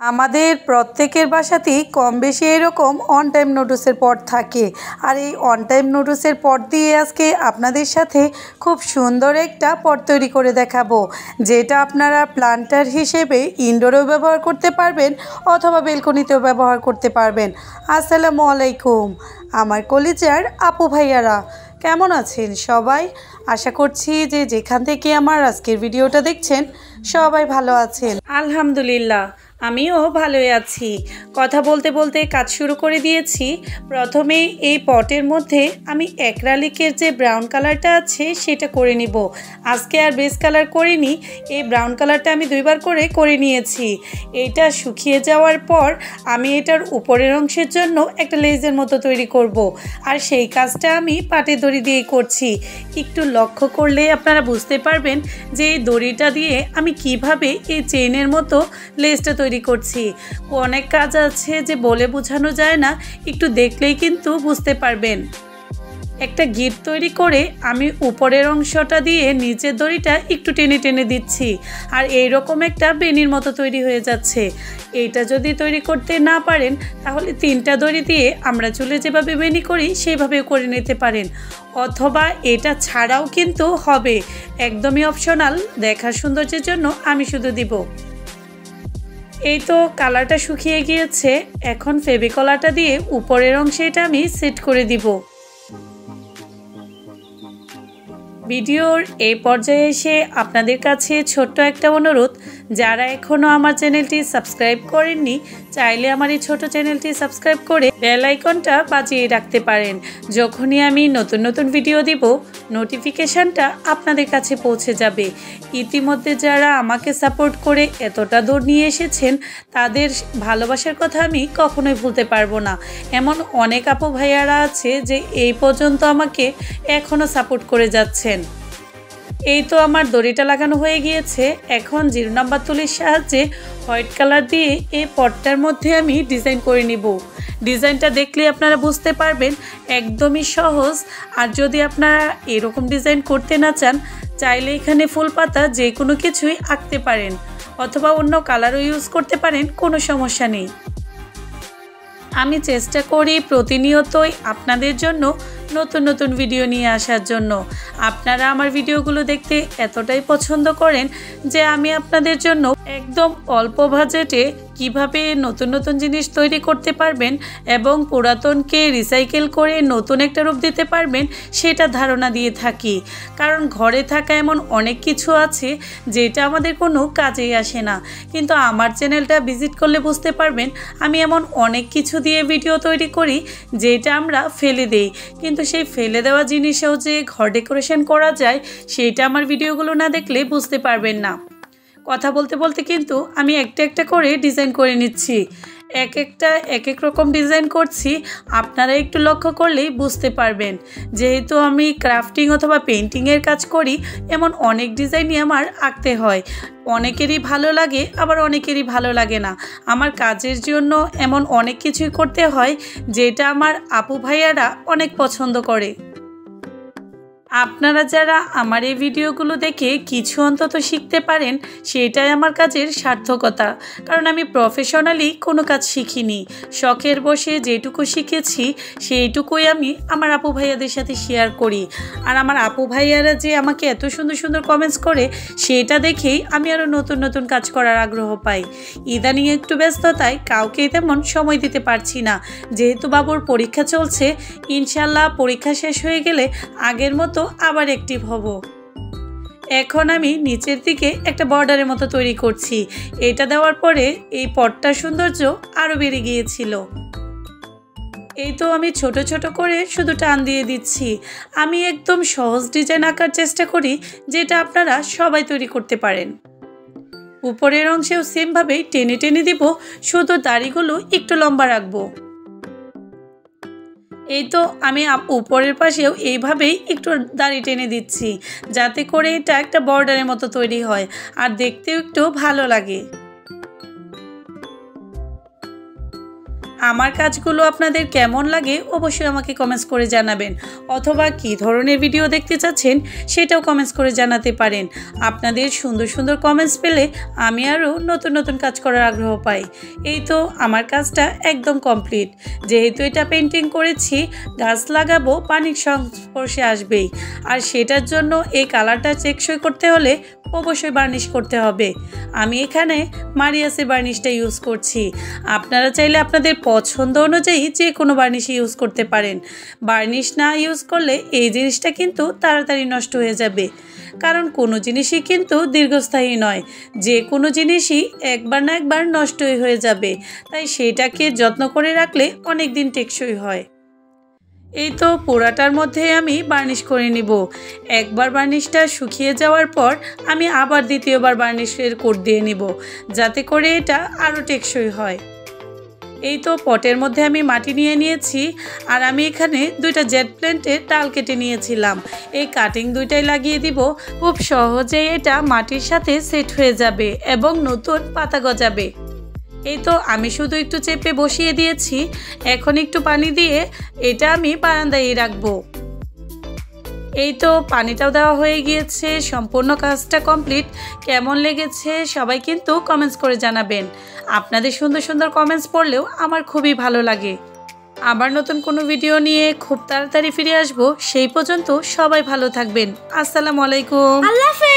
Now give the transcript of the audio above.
আমাদের প্রত্যেকের বাসাতেই কম বেশি এরকম অন টাইম নুডলসের পট থাকে। আর এই অন টাইম নুডলসের পট দিয়ে আজকে আপনাদের সাথে খুব সুন্দর একটা পট তৈরি করে দেখাবো, যেটা আপনারা প্লান্টার হিসেবে ইনডোরেও ব্যবহার করতে পারবেন অথবা বেলকনিতেও ব্যবহার করতে পারবেন। আসসালামু আলাইকুম আমার কলিজার আপু ভাইয়ারা, কেমন আছেন সবাই? আশা করছি যে যেখান থেকে আমার আজকের ভিডিওটা দেখছেন সবাই ভালো আছেন। আলহামদুলিল্লাহ আমিও ভালোই আছি। কথা বলতে বলতে কাজ শুরু করে দিয়েছি। প্রথমে এই পটের মধ্যে আমি অ্যাক্রিলিকের যে ব্রাউন কালারটা আছে সেটা করে নিব। আজকে আর বেস কালার করিনি, এই ব্রাউন কালারটা আমি দুইবার করে নিয়েছি। এটা শুকিয়ে যাওয়ার পর আমি এটার উপরের অংশের জন্য একটা লেজের মতো তৈরি করব। আর সেই কাজটা আমি পাটের দড়ি দিয়েই করছি। একটু লক্ষ্য করলে আপনারা বুঝতে পারবেন যে এই দড়িটা দিয়ে আমি কিভাবে এই চেইনের মতো লেজটা তৈরি করছি। অনেক কাজ আছে যে বলে বোঝানো যায় না, একটু দেখলেই কিন্তু বুঝতে পারবেন। একটা গিট তৈরি করে আমি উপরের অংশটা দিয়ে নিচের দড়িটা একটু টেনে টেনে দিচ্ছি, আর এইরকম একটা বেনির মতো তৈরি হয়ে যাচ্ছে। এইটা যদি তৈরি করতে না পারেন তাহলে 3টা দড়ি দিয়ে আমরা চুলে যেভাবে বেনি করি সেইভাবেও করে নিতে পারেন, অথবা এটা ছাড়াও কিন্তু হবে, একদমই অপশনাল। দেখার সৌন্দর্যের জন্য আমি শুধু দিব। এই তো কালারটা শুকিয়ে গিয়েছে, এখন ফেভিকলারটা দিয়ে উপরের অংশে এটা আমি সেট করে দিব। ভিডিওর এই পর্যায়ে এসে আপনাদের কাছে ছোট্ট একটা অনুরোধ, যারা এখনও আমার চ্যানেলটি সাবস্ক্রাইব করেননি চাইলে আমার এই ছোট চ্যানেলটি সাবস্ক্রাইব করে বেল আইকনটা বাজিয়ে রাখতে পারেন। যখনই আমি নতুন নতুন ভিডিও দিব নোটিফিকেশানটা আপনাদের কাছে পৌঁছে যাবে। ইতিমধ্যে যারা আমাকে সাপোর্ট করে এতটা দূর নিয়ে এসেছেন তাদের ভালোবাসার কথা আমি কখনোই ভুলতে পারবো না। এমন অনেক আপু ভাইয়ারা আছে যে এই পর্যন্ত আমাকে এখনও সাপোর্ট করে যাচ্ছেন। এই তো আমার দড়িটা লাগানো হয়ে গিয়েছে। এখন 0 নাম্বার তুলির সাহায্যে হোয়াইট কালার দিয়ে এই পটটার মধ্যে আমি ডিজাইন করে নিব। ডিজাইনটা দেখলে আপনারা বুঝতে পারবেন একদমই সহজ। আর যদি আপনারা এরকম ডিজাইন করতে না চান চাইলে এখানে ফুল পাতা যে কোনো কিছুই আঁকতে পারেন, অথবা অন্য কালারও ইউজ করতে পারেন, কোনো সমস্যা নেই। আমি চেষ্টা করি প্রতিনিয়তই আপনাদের জন্য নতুন নতুন ভিডিও নিয়ে আসার জন্য। আপনারা আমার ভিডিওগুলো দেখতে এতটাই পছন্দ করেন যে আমি আপনাদের জন্য একদম অল্প বাজেটে কিভাবে নতুন নতুন জিনিস তৈরি করতে পারবেন এবং পুরাতনকে রিসাইকেল করে নতুন একটা রূপ দিতে পারবেন সেটা ধারণা দিয়ে থাকি। কারণ ঘরে থাকা এমন অনেক কিছু আছে যেটা আমাদের কোনো কাজেই আসে না, কিন্তু আমার চ্যানেলটা ভিজিট করলে বুঝতে পারবেন আমি এমন অনেক কিছু দিয়ে ভিডিও তৈরি করি যেটা আমরা ফেলে দেই, কিন্তু সেই ফেলে দেওয়া জিনিসেও যে ঘর ডেকোরেশন করা যায় সেটা আমার ভিডিওগুলো না দেখলে বুঝতে পারবেন না। কথা বলতে বলতে কিন্তু আমি একটা একটা করে ডিজাইন করে নিচ্ছি, এক এক রকম ডিজাইন করছি। আপনারা একটু লক্ষ্য করলেই বুঝতে পারবেন। যেহেতু আমি ক্রাফটিং অথবা পেন্টিংয়ের কাজ করি, এমন অনেক ডিজাইনই আমার আঁকতে হয়। অনেকেরই ভালো লাগে আবার অনেকেরই ভালো লাগে না। আমার কাজের জন্য এমন অনেক কিছুই করতে হয় যেটা আমার আপু ভাইয়ারা অনেক পছন্দ করে। আপনারা যারা আমার এই ভিডিওগুলো দেখে কিছু অন্তত শিখতে পারেন সেটাই আমার কাজের সার্থকতা। কারণ আমি প্রফেশনালি কোনো কাজ শিখিনি, শখের বসে যেটুকু শিখেছি সেইটুকুই আমি আমার আপু ভাইয়াদের সাথে শেয়ার করি। আর আমার আপু ভাইয়ারা যে আমাকে এত সুন্দর সুন্দর কমেন্টস করে সেটা দেখেই আমি আরও নতুন নতুন কাজ করার আগ্রহ পাই। ইদানিং একটু ব্যস্ততায় কাউকেই তেমন সময় দিতে পারছি না, যেহেতু বাবুর পরীক্ষা চলছে। ইনশাল্লাহ পরীক্ষা শেষ হয়ে গেলে আগের মতো আবার অ্যাক্টিভ হব। এখন আমি নিচের দিকে একটা বর্ডারের মতো তৈরি করছি। এটা দেওয়ার পরে এই পটটার সৌন্দর্য আরও বেড়ে গিয়েছিল। এই তো আমি ছোট ছোট করে শুধু টান দিয়ে দিচ্ছি। আমি একদম সহজ ডিজাইন আঁকার চেষ্টা করি যেটা আপনারা সবাই তৈরি করতে পারেন। উপরের অংশেও সেমভাবেই টেনে টেনে দিব, শুধু দাড়িগুলো একটু লম্বা রাখবো। এই তো আমি উপরের পাশেও এইভাবেই একটু দাড়ি টেনে দিচ্ছি যাতে করে এটা একটা বর্ডারের মতো তৈরি হয় আর দেখতেও একটু ভালো লাগে। আমার কাজগুলো আপনাদের কেমন লাগে অবশ্যই আমাকে কমেন্টস করে জানাবেন, অথবা কী ধরনের ভিডিও দেখতে চাচ্ছেন সেটাও কমেন্টস করে জানাতে পারেন। আপনাদের সুন্দর সুন্দর কমেন্টস পেলে আমি আরও নতুন নতুন কাজ করার আগ্রহ পাই। এই তো আমার কাজটা একদম কমপ্লিট। যেহেতু এটা পেন্টিং করেছি, গাছ লাগাবো, পানির সংস্পর্শে আসবেই, আর সেটার জন্য এই কালারটা টেকসই করতে হলে অবশ্যই বার্নিশ করতে হবে। আমি এখানে মারিয়াসের বার্নিশটা ইউজ করছি। আপনারা চাইলে আপনাদের পছন্দ অনুযায়ী যে কোনো বার্নিশ ইউজ করতে পারেন। বার্নিশ না ইউজ করলে এই জিনিসটা কিন্তু তাড়াতাড়ি নষ্ট হয়ে যাবে, কারণ কোনো জিনিসই কিন্তু দীর্ঘস্থায়ী নয়। যে কোনো জিনিসই একবার না একবার নষ্টই হয়ে যাবে, তাই সেটাকে যত্ন করে রাখলে অনেক দিন টেকসই হয়। এই তো পোড়াটার মধ্যে আমি বার্নিশ করে নিব। একবার বার্নিশটা শুকিয়ে যাওয়ার পর আমি আবার দ্বিতীয়বার বার্নিশের কোট দিয়ে নিব, যাতে করে এটা আরও টেকসই হয়। এই তো পটের মধ্যে আমি মাটি নিয়ে নিয়েছি, আর আমি এখানে দুইটা জেট প্ল্যান্টের ডাল কেটে নিয়েছিলাম। এই কাটিং দুইটাই লাগিয়ে দিব। খুব সহজেই এটা মাটির সাথে সেট হয়ে যাবে এবং নতুন পাতা গজাবে। এই তো আমি শুধু একটু চেপে বসিয়ে দিয়েছি। এখন একটু পানি দিয়ে এটা আমি বারান্দায় রাখবো। এই তো পানিটাও দেওয়া হয়ে গিয়েছে, সম্পূর্ণ কাজটা কমপ্লিট। কেমন লেগেছে সবাই কিন্তু কমেন্টস করে জানাবেন। আপনাদের সুন্দর সুন্দর কমেন্টস পড়লেও আমার খুবই ভালো লাগে। আবার নতুন কোনো ভিডিও নিয়ে খুব তাড়াতাড়ি ফিরে আসবো। সেই পর্যন্ত সবাই ভালো থাকবেন। আসসালামু আলাইকুম। আল্লাহ হাফেজ।